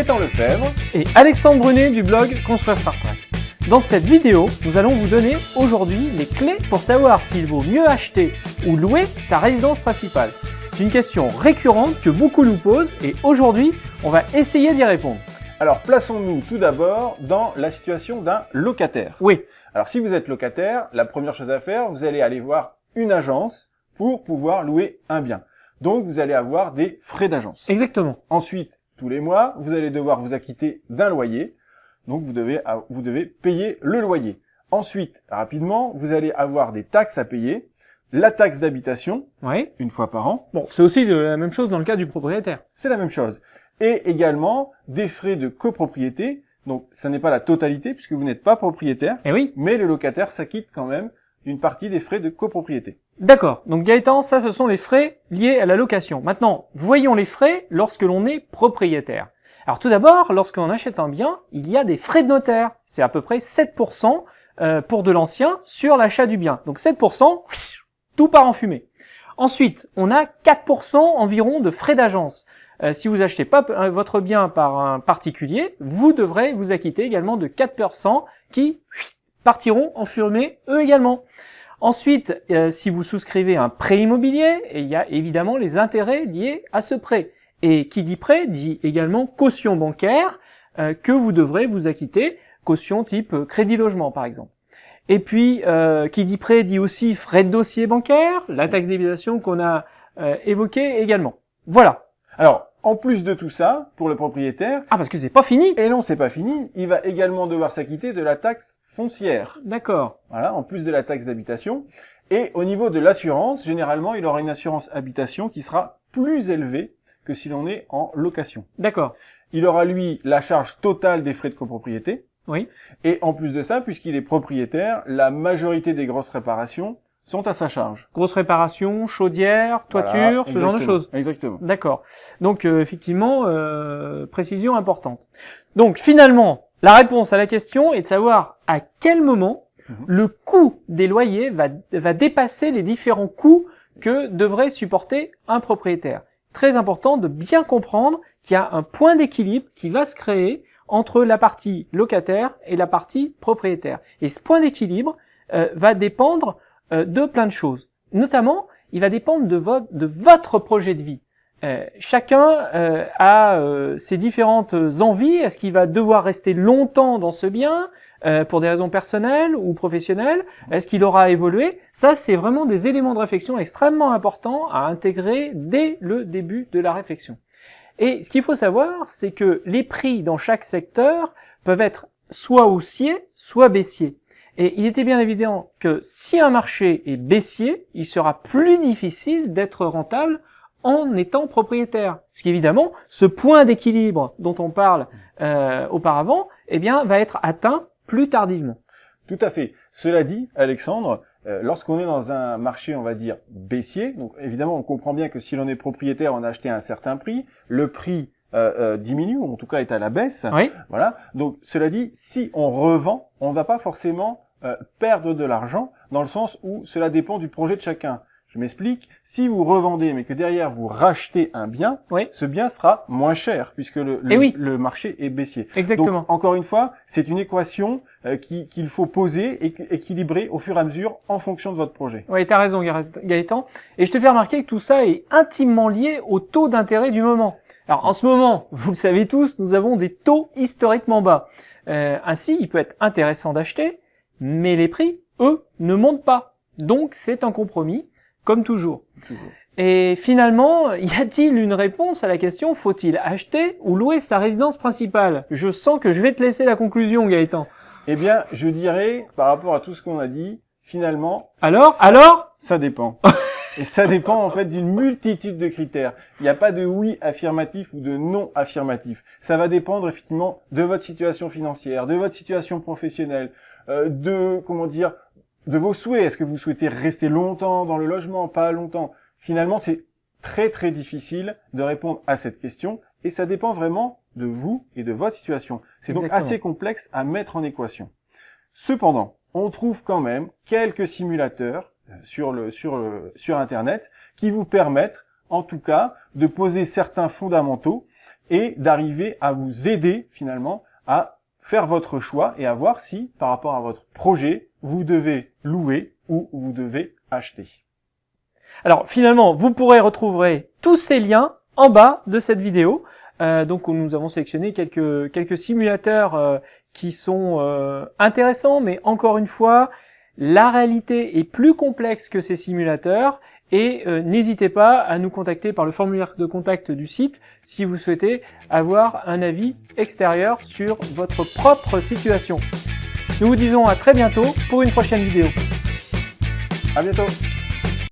Gaëtan Lefebvre et Alexandre Brunet du blog Construire sa retraite. Dans cette vidéo, nous allons vous donner aujourd'hui les clés pour savoir s'il vaut mieux acheter ou louer sa résidence principale. C'est une question récurrente que beaucoup nous posent et aujourd'hui, on va essayer d'y répondre. Alors, plaçons-nous tout d'abord dans la situation d'un locataire. Oui. Alors, si vous êtes locataire, la première chose à faire, vous allez aller voir une agence pour pouvoir louer un bien. Donc, vous allez avoir des frais d'agence. Exactement. Ensuite, tous les mois, vous allez devoir vous acquitter d'un loyer. Donc, vous devez payer le loyer. Ensuite, rapidement, vous allez avoir des taxes à payer. La taxe d'habitation, Oui. une fois par an. Bon, c'est aussi la même chose dans le cas du propriétaire. C'est la même chose. Et également, des frais de copropriété. Donc, ça n'est pas la totalité puisque vous n'êtes pas propriétaire. Eh oui. Mais le locataire s'acquitte quand même d'une partie des frais de copropriété. D'accord. Donc Gaëtan, ça, ce sont les frais liés à la location. Maintenant, voyons les frais lorsque l'on est propriétaire. Alors tout d'abord, lorsqu'on achète un bien, il y a des frais de notaire. C'est à peu près 7% pour de l'ancien sur l'achat du bien. Donc 7%, tout part en fumée. Ensuite, on a 4% environ de frais d'agence. Si vous achetez pas votre bien par un particulier, vous devrez vous acquitter également de 4% qui partiront en fumée eux également. Ensuite, si vous souscrivez un prêt immobilier, il y a évidemment les intérêts liés à ce prêt. Et qui dit prêt dit également caution bancaire que vous devrez vous acquitter, caution type crédit logement par exemple. Et puis, qui dit prêt dit aussi frais de dossier bancaire, la taxe d'habitation qu'on a évoquée également. Voilà. Alors, en plus de tout ça, pour le propriétaire... Ah, parce que c'est pas fini. Et non, c'est pas fini. Il va également devoir s'acquitter de la taxe foncière. D'accord. Voilà, en plus de la taxe d'habitation. Et au niveau de l'assurance, généralement, il aura une assurance habitation qui sera plus élevée que si l'on est en location. D'accord. Il aura, lui, la charge totale des frais de copropriété. Oui. Et en plus de ça, puisqu'il est propriétaire, la majorité des grosses réparations sont à sa charge. Grosse réparation, chaudière, toiture, Voilà, ce genre de choses. Exactement. D'accord. Donc effectivement, précision importante. Donc finalement, la réponse à la question est de savoir à quel moment le coût des loyers va dépasser les différents coûts que devrait supporter un propriétaire. Très important de bien comprendre qu'il y a un point d'équilibre qui va se créer entre la partie locataire et la partie propriétaire. Et ce point d'équilibre va dépendre de plein de choses. Notamment, il va dépendre de votre projet de vie. Chacun a ses différentes envies. Est-ce qu'il va devoir rester longtemps dans ce bien pour des raisons personnelles ou professionnelles? Est-ce qu'il aura évolué? Ça, c'est vraiment des éléments de réflexion extrêmement importants à intégrer dès le début de la réflexion. Et ce qu'il faut savoir, c'est que les prix dans chaque secteur peuvent être soit haussiers, soit baissiers. Et il était bien évident que si un marché est baissier, il sera plus difficile d'être rentable en étant propriétaire. Parce qu'évidemment, ce point d'équilibre dont on parle auparavant, eh bien, va être atteint plus tardivement. Tout à fait. Cela dit, Alexandre, lorsqu'on est dans un marché, on va dire, baissier, donc évidemment, on comprend bien que si l'on est propriétaire, on a acheté à un certain prix, le prix diminue, ou en tout cas est à la baisse. Oui. Voilà. Donc, cela dit, si on revend, on ne va pas forcément perdre de l'argent, dans le sens où cela dépend du projet de chacun. Je m'explique. Si vous revendez, mais que derrière vous rachetez un bien, Oui. ce bien sera moins cher, puisque le marché est baissier. Exactement. Donc, encore une fois, c'est une équation qu'il faut poser et équilibrer au fur et à mesure en fonction de votre projet. Oui, t'as raison, Gaëtan. Et je te fais remarquer que tout ça est intimement lié au taux d'intérêt du moment. Alors, en ce moment, vous le savez tous, nous avons des taux historiquement bas. Ainsi, il peut être intéressant d'acheter, mais les prix, eux, ne montent pas. Donc, c'est un compromis, comme toujours. Et finalement, y a-t-il une réponse à la question, faut-il acheter ou louer sa résidence principale? Je sens que je vais te laisser la conclusion, Gaëtan. Eh bien, je dirais, par rapport à tout ce qu'on a dit, finalement... Alors Ça dépend. Et ça dépend en fait d'une multitude de critères. Il n'y a pas de oui affirmatif ou de non affirmatif. Ça va dépendre effectivement de votre situation financière, de votre situation professionnelle, de vos souhaits. Est-ce que vous souhaitez rester longtemps dans le logement, pas longtemps? Finalement, c'est très très difficile de répondre à cette question et ça dépend vraiment de vous et de votre situation. C'est donc assez complexe à mettre en équation. Cependant, on trouve quand même quelques simulateurs sur Internet qui vous permettent, en tout cas, de poser certains fondamentaux et d'arriver à vous aider finalement à faire votre choix et à voir si, par rapport à votre projet, vous devez louer ou vous devez acheter. Alors finalement, vous pourrez retrouver tous ces liens en bas de cette vidéo. Donc nous avons sélectionné quelques simulateurs qui sont intéressants, mais encore une fois, la réalité est plus complexe que ces simulateurs. Et n'hésitez pas à nous contacter par le formulaire de contact du site si vous souhaitez avoir un avis extérieur sur votre propre situation. Nous vous disons à très bientôt pour une prochaine vidéo. À bientôt.